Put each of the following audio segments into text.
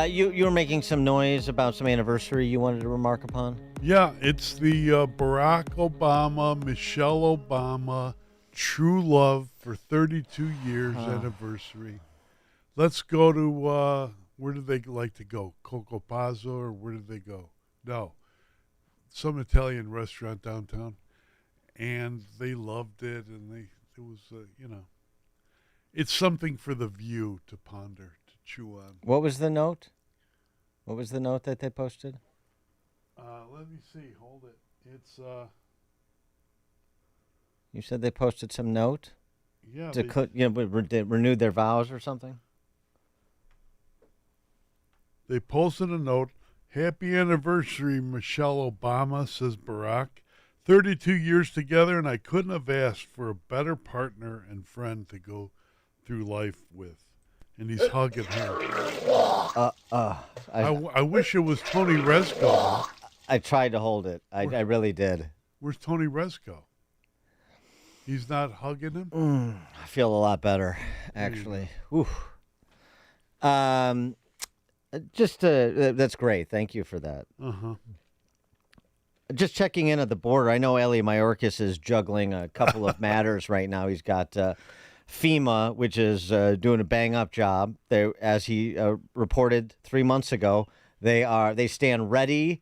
You were making some noise about some anniversary you wanted to remark upon? Yeah, it's the Barack Obama, Michelle Obama, True Love for 32 years anniversary. Let's go to, where did they like to go? Coco Pazzo, or where did they go? No, some Italian restaurant downtown. And they loved it, and it was, it's something for the view to ponder, to chew on. What was the note? What was the note that they posted? Let me see. Hold it. It's You said they posted some note yeah. they renewed their vows or something. They posted a note. Happy anniversary, Michelle Obama, says Barack. 32 years together, and I couldn't have asked for a better partner and friend to go through life with. And he's hugging her. I wish it was Tony Rezko. I tried to hold it. I really did. Where's Tony Rezko? He's not hugging him? I feel a lot better, actually. Ooh. That's great. Thank you for that. Uh-huh. Just checking in at the border. I know Eli Mayorkas is juggling a couple of matters right now. He's got FEMA, which is doing a bang-up job. They, as he reported 3 months ago, they stand ready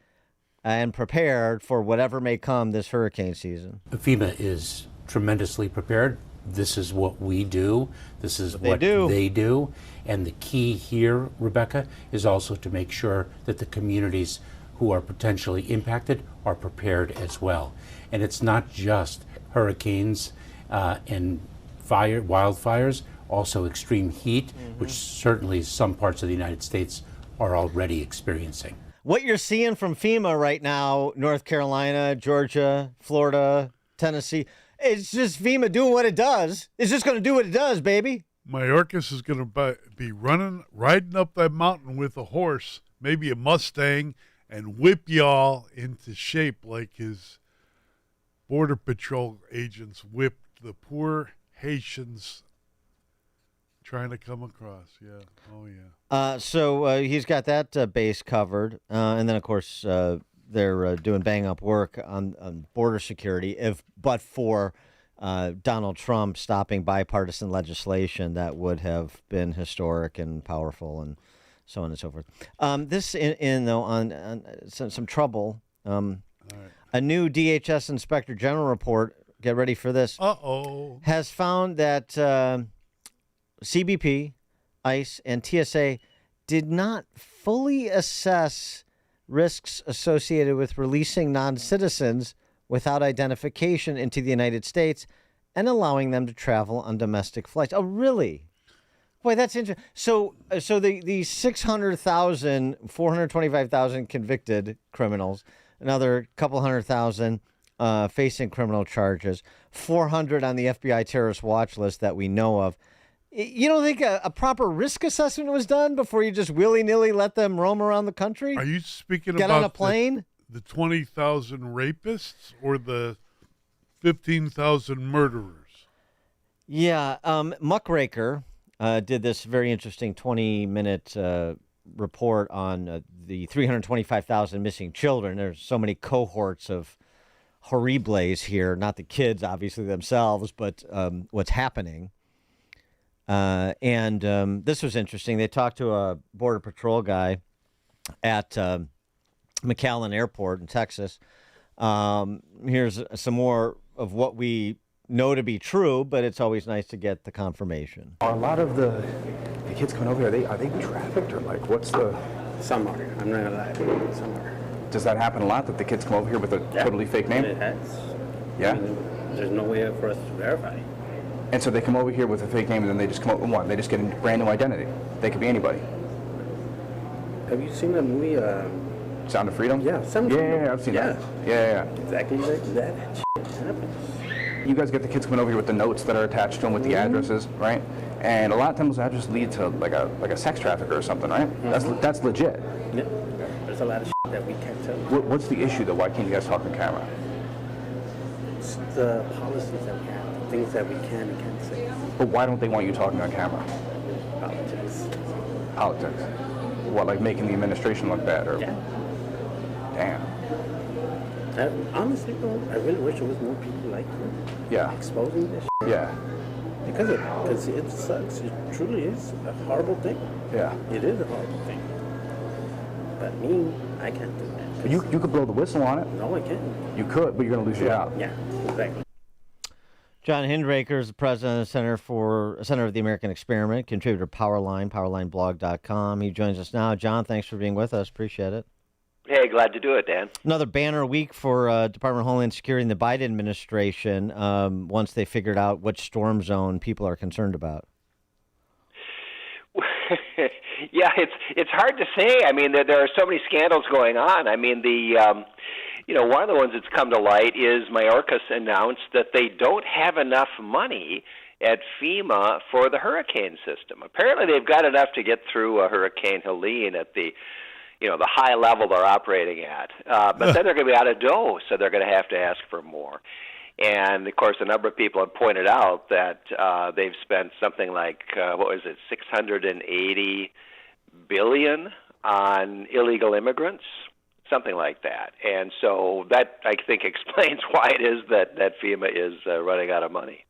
and prepared for whatever may come this hurricane season. FEMA is tremendously prepared. This is what we do. This is what they do. And the key here, Rebecca, is also to make sure that the communities who are potentially impacted are prepared as well. And it's not just hurricanes and wildfires, also extreme heat, which certainly some parts of the United States are already experiencing. What you're seeing from FEMA right now, North Carolina, Georgia, Florida, Tennessee, it's just FEMA doing what it does. It's just going to do what it does, baby. Mayorkas is going to be riding up that mountain with a horse, maybe a Mustang, and whip y'all into shape like his Border Patrol agents whipped the poor Haitians trying to come across. Yeah. Oh, yeah. So he's got that base covered. And then, of course, they're doing bang-up work on border security, but for Donald Trump stopping bipartisan legislation that would have been historic and powerful and so on and so forth. This on some trouble. All right. A new DHS Inspector General report, get ready for this, has found that CBP, ICE, and TSA did not fully assess risks associated with releasing non-citizens without identification into the United States and allowing them to travel on domestic flights. Oh, really? Boy, that's interesting. So the 600,000, 425,000 convicted criminals, another couple 100,000 facing criminal charges, 400 on the FBI terrorist watch list that we know of. You don't think a proper risk assessment was done before you just willy-nilly let them roam around the country? Are you speaking Get about on a plane? The 20,000 rapists or the 15,000 murderers? Yeah, Muckraker did this very interesting 20-minute report on the 325,000 missing children. There's so many cohorts of horribles here, not the kids, obviously, themselves, but what's happening. And this was interesting. They talked to a Border Patrol guy at McAllen Airport in Texas. Here's some more of what we know to be true, but it's always nice to get the confirmation. Are a lot of the kids coming over here, are they trafficked or like what's the... Some are. I'm not gonna lie. Some are. Does that happen a lot that the kids come over here with a totally fake name? It has. Yeah? I mean, there's no way for us to verify. And so they come over here with a fake name and then they just come up with what? They just get a brand new identity. They could be anybody. Have you seen the movie? Sound of Freedom? Yeah, Sound of Freedom. Yeah, I've seen that. Yeah. Exactly like that. That shit happens. You guys get the kids coming over here with the notes that are attached to them with the addresses, right? And a lot of times those addresses lead to like a sex trafficker or something, right? That's legit. Yeah. There's a lot of shit that we can't tell. What's the issue though? Why can't you guys talk on camera? It's the policies that we have, the things that we can and can't say. But why don't they want you talking on camera? Politics. Politics. what, like making the administration look bad, or? Yeah. Damn. Honestly, though, I really wish there was more people like him. Yeah. Exposing this shit. Yeah. Because it sucks. It truly is a horrible thing. Yeah. It is a horrible thing. But me, I can't do that. You could blow the whistle on it. No, I can't. You could, but you're going to lose your job. Yeah, exactly. John Hinderaker is the president of the Center of the American Experiment, contributor to Powerline, powerlineblog.com. He joins us now. John, thanks for being with us. Appreciate it. Hey, glad to do it, Dan. Another banner week for Department of Homeland Security and the Biden administration once they figured out which storm zone people are concerned about. Yeah, it's hard to say. I mean, there are so many scandals going on. I mean, one of the ones that's come to light is Mayorkas announced that they don't have enough money at FEMA for the hurricane system. Apparently, they've got enough to get through Hurricane Helene at the high level they're operating at. But then they're going to be out of dough, so they're going to have to ask for more. And, of course, a number of people have pointed out that they've spent something like, $680 billion on illegal immigrants, something like that. And so that, I think, explains why it is that FEMA is running out of money.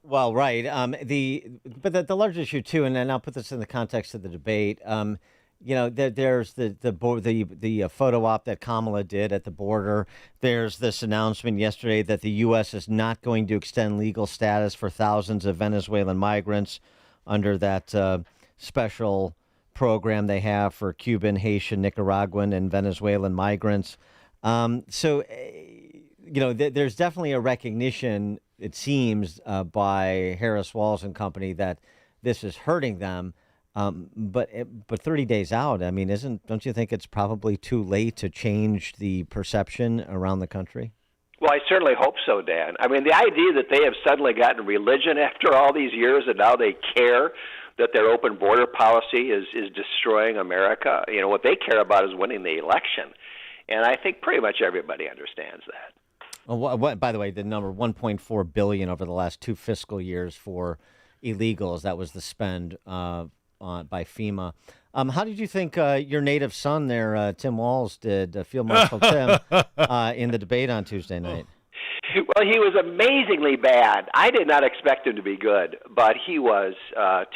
Well, right. But the large issue, too, and then I'll put this in the context of the debate, there's the photo op that Kamala did at the border. There's this announcement yesterday that the U.S. is not going to extend legal status for thousands of Venezuelan migrants under that special program they have for Cuban, Haitian, Nicaraguan, and Venezuelan migrants. There's definitely a recognition, it seems, by Harris Walls and company that this is hurting them. But 30 days out, I mean, don't you think it's probably too late to change the perception around the country? Well, I certainly hope so, Dan. I mean, the idea that they have suddenly gotten religion after all these years and now they care that their open border policy is destroying America. What they care about is winning the election. And I think pretty much everybody understands that. Well, by the way, the number $1.4 billion over the last 2 fiscal years for illegals, that was the spend by FEMA. How did you think your native son there, Tim Walz, did, Field Marshal Tim, in the debate on Tuesday night? Well, he was amazingly bad. I did not expect him to be good, but he was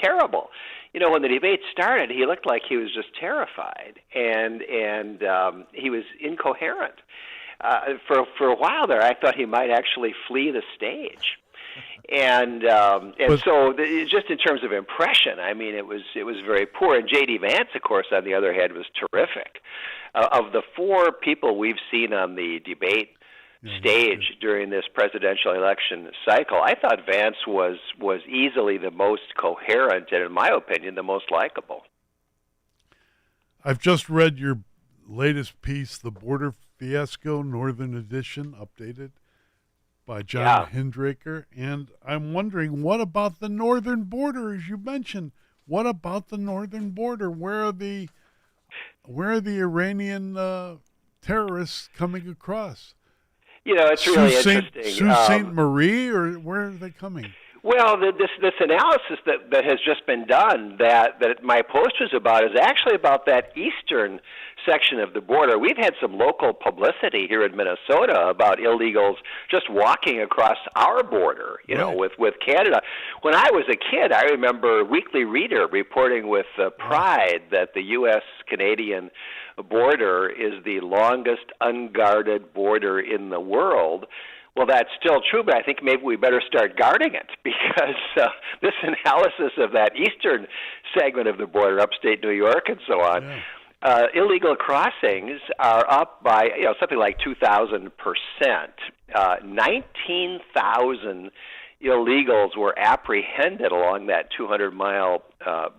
terrible. When the debate started, he looked like he was just terrified, and he was incoherent. For a while there, I thought he might actually flee the stage. So just in terms of impression, I mean, it was very poor. And J.D. Vance, of course, on the other hand, was terrific. Of the 4 people we've seen on the debate stage during this presidential election cycle, I thought Vance was easily the most coherent and, in my opinion, the most likable. I've just read your latest piece, The Border Fiasco, Northern Edition, updated by John Hinderaker, and I'm wondering, what about the northern border, as you mentioned? What about the northern border? Where are the Iranian terrorists coming across? It's really interesting. Sault Ste. Marie, or where are they coming? Well, this analysis that has just been done that my post was about is actually about that eastern section of the border. We've had some local publicity here in Minnesota about illegals just walking across our border, with Canada. When I was a kid, I remember Weekly Reader reporting with pride that the U.S.-Canadian border is the longest unguarded border in the world. Well, that's still true, but I think maybe we better start guarding it, because this analysis of that eastern segment of the border, upstate New York and so on, illegal crossings are up by something like 2,000%. 19,000 illegals were apprehended along that 200-mile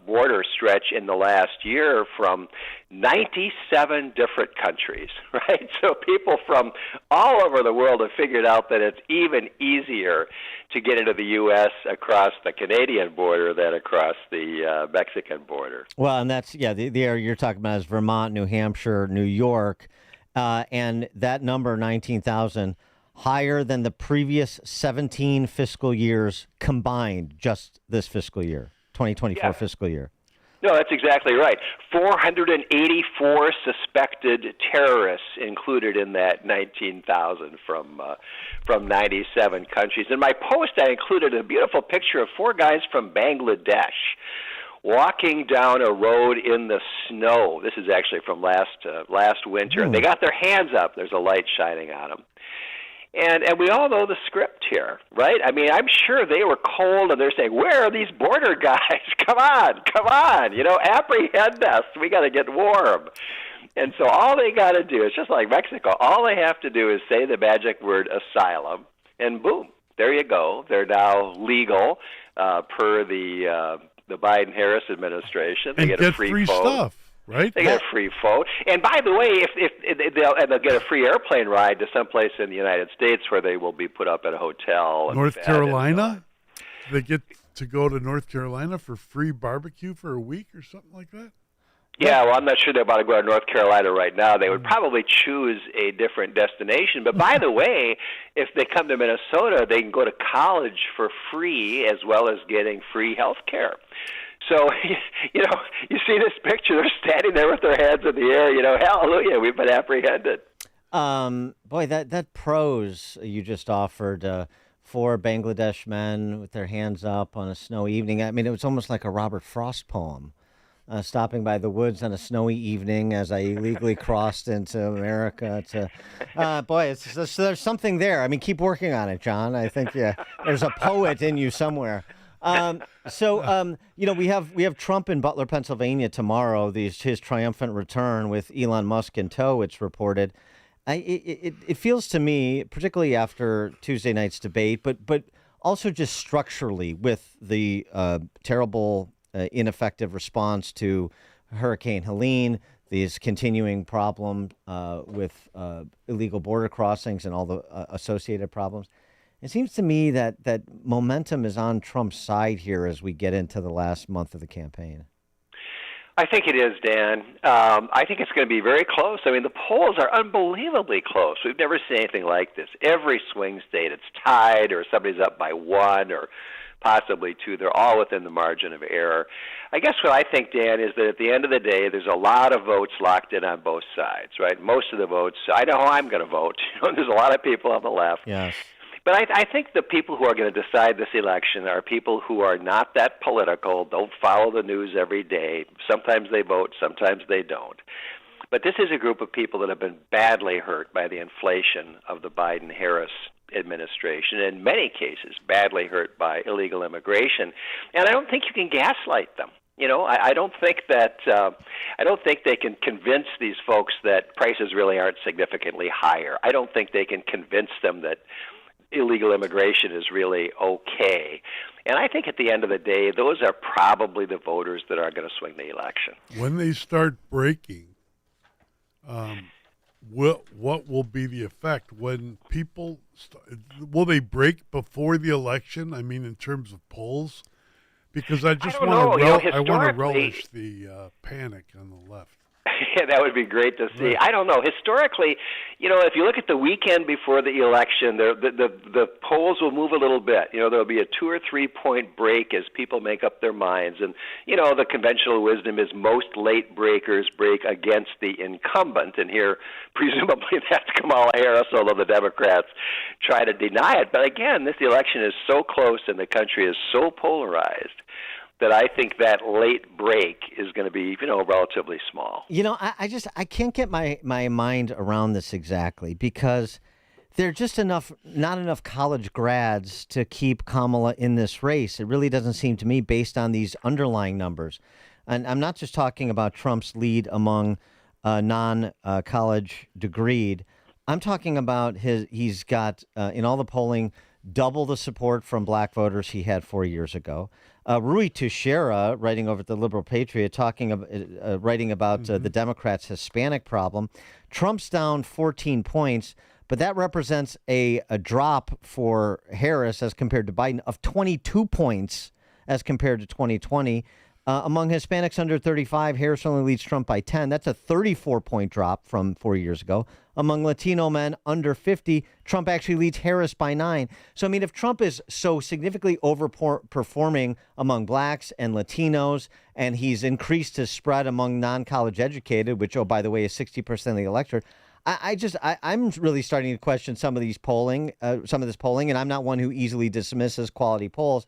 border stretch in the last year from 97 different countries, right? So people from all over the world have figured out that it's even easier to get into the U.S. across the Canadian border than across the Mexican border. Well, and that's, the area you're talking about is Vermont, New Hampshire, New York, and that number, 19,000, higher than the previous 17 fiscal years combined, just this fiscal year, 2024 fiscal year. No, that's exactly right. 484 suspected terrorists included in that 19,000 from 97 countries. In my post, I included a beautiful picture of 4 guys from Bangladesh walking down a road in the snow. This is actually from last winter. And they got their hands up. There's a light shining on them. And we all know the script here, right? I mean, I'm sure they were cold, and they're saying, "Where are these border guys? Come on, apprehend us. We got to get warm." And so all they got to do is just like Mexico. All they have to do is say the magic word "asylum," and boom, there you go. They're now legal per the Biden-Harris administration. They and get a free vote. Stuff. Right? They get a free vote. And by the way, if they'll get a free airplane ride to someplace in the United States where they will be put up at a hotel. North Carolina? They get to go to North Carolina for free barbecue for a week or something like that? Yeah, well, I'm not sure they're about to go to North Carolina right now. They would probably choose a different destination. But by the way, if they come to Minnesota, they can go to college for free as well as getting free health care. So, you see this picture, they're standing there with their hands in the air, hallelujah, we've been apprehended. Boy, that prose you just offered, 4 Bangladesh men with their hands up on a snowy evening. I mean, it was almost like a Robert Frost poem, stopping by the woods on a snowy evening as I illegally crossed into America. There's something there. I mean, keep working on it, John. I think there's a poet in you somewhere. We have Trump in Butler, Pennsylvania tomorrow. His triumphant return with Elon Musk in tow. It's reported. It feels to me, particularly after Tuesday night's debate, but also just structurally with the terrible, ineffective response to Hurricane Helene, these continuing problem with illegal border crossings and all the associated problems. It seems to me that momentum is on Trump's side here as we get into the last month of the campaign. I think it is, Dan. I think it's going to be very close. I mean, the polls are unbelievably close. We've never seen anything like this. Every swing state, it's tied or somebody's up by 1 or possibly 2. They're all within the margin of error. I guess what I think, Dan, is that at the end of the day, there's a lot of votes locked in on both sides, right? Most of the votes, I know how I'm going to vote. There's a lot of people on the left. Yes. But I think the people who are going to decide this election are people who are not that political, don't follow the news every day. Sometimes they vote, sometimes they don't. But this is a group of people that have been badly hurt by the inflation of the Biden-Harris administration, in many cases badly hurt by illegal immigration. And I don't think you can gaslight them. I don't think they can convince these folks that prices really aren't significantly higher. I don't think they can convince them that illegal immigration is really okay. And I think at the end of the day, those are probably the voters that are going to swing the election. When they start breaking, what will be the effect? When people, will they break before the election? I mean, in terms of polls? Because I just want to relish the panic on the left. Yeah, that would be great to see. Right. I don't know. Historically, if you look at the weekend before the election, the polls will move a little bit. There'll be a 2 or 3 point break as people make up their minds. And, the conventional wisdom is most late breakers break against the incumbent. And here, presumably, that's Kamala Harris, although the Democrats try to deny it. But again, this election is so close and the country is so polarized that I think that late break is going to be, relatively small. I can't get my mind around this exactly because there are just not enough college grads to keep Kamala in this race. It really doesn't seem to me based on these underlying numbers. And I'm not just talking about Trump's lead among non-college degreed. I'm talking about he's got, in all the polling, double the support from black voters he had 4 years ago. Rui Teixeira, writing over at the Liberal Patriot, writing about the Democrats' Hispanic problem. Trump's down 14 points, but that represents a drop for Harris as compared to Biden of 22 points as compared to 2020. Among Hispanics under 35, Harris only leads Trump by 10. That's a 34-point drop from 4 years ago. Among Latino men under 50, Trump actually leads Harris by 9. So, I mean, if Trump is so significantly overperforming among blacks and Latinos, and he's increased his spread among non-college educated, which, oh, by the way, is 60% of the electorate, I'm really starting to question some of this polling, and I'm not one who easily dismisses quality polls.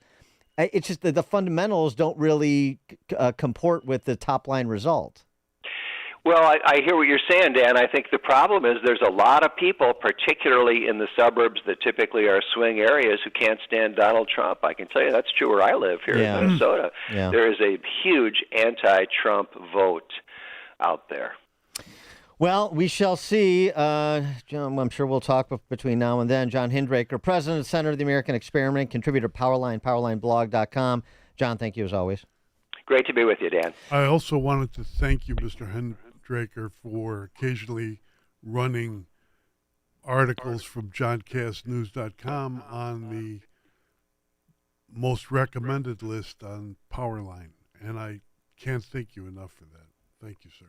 It's just that the fundamentals don't really comport with the top line result. Well, I hear what you're saying, Dan. I think the problem is there's a lot of people, particularly in the suburbs that typically are swing areas, who can't stand Donald Trump. I can tell you that's true where I live here in Minnesota. Yeah. There is a huge anti-Trump vote out there. Well, we shall see. John, I'm sure we'll talk between now and then. John Hinderaker, President and Center of the American Experiment, contributor Powerline, powerlineblog.com. John, thank you as always. Great to be with you, Dan. I also wanted to thank you, Mr. Hinderaker, for occasionally running articles from johncastnews.com on the most recommended list on Powerline. And I can't thank you enough for that. Thank you, sir.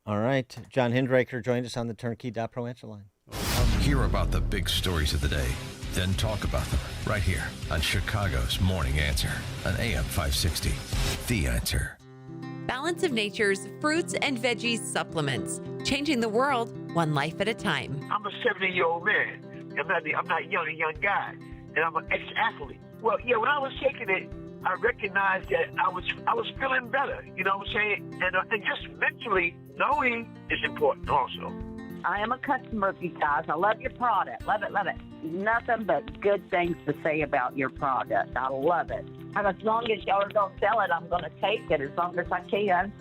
All right. John Hinderaker joined us on the Turnkey.pro answer line. Hear about the big stories of the day, then talk about them right here on Chicago's Morning Answer on AM 560. The Answer. Balance of Nature's fruits and veggies supplements, changing the world one life at a time. I'm a 70-year-old man. I'm not a young guy, and I'm an ex-athlete. Well, yeah, when I was taking it, I recognized that I was feeling better, you know what I'm saying? And just mentally knowing is important also. I am a customer of you guys. I love your product. Love it, love it. Nothing but good things to say about your product. I love it. And as long as y'all are going to sell it, I'm going to take it as long as I can.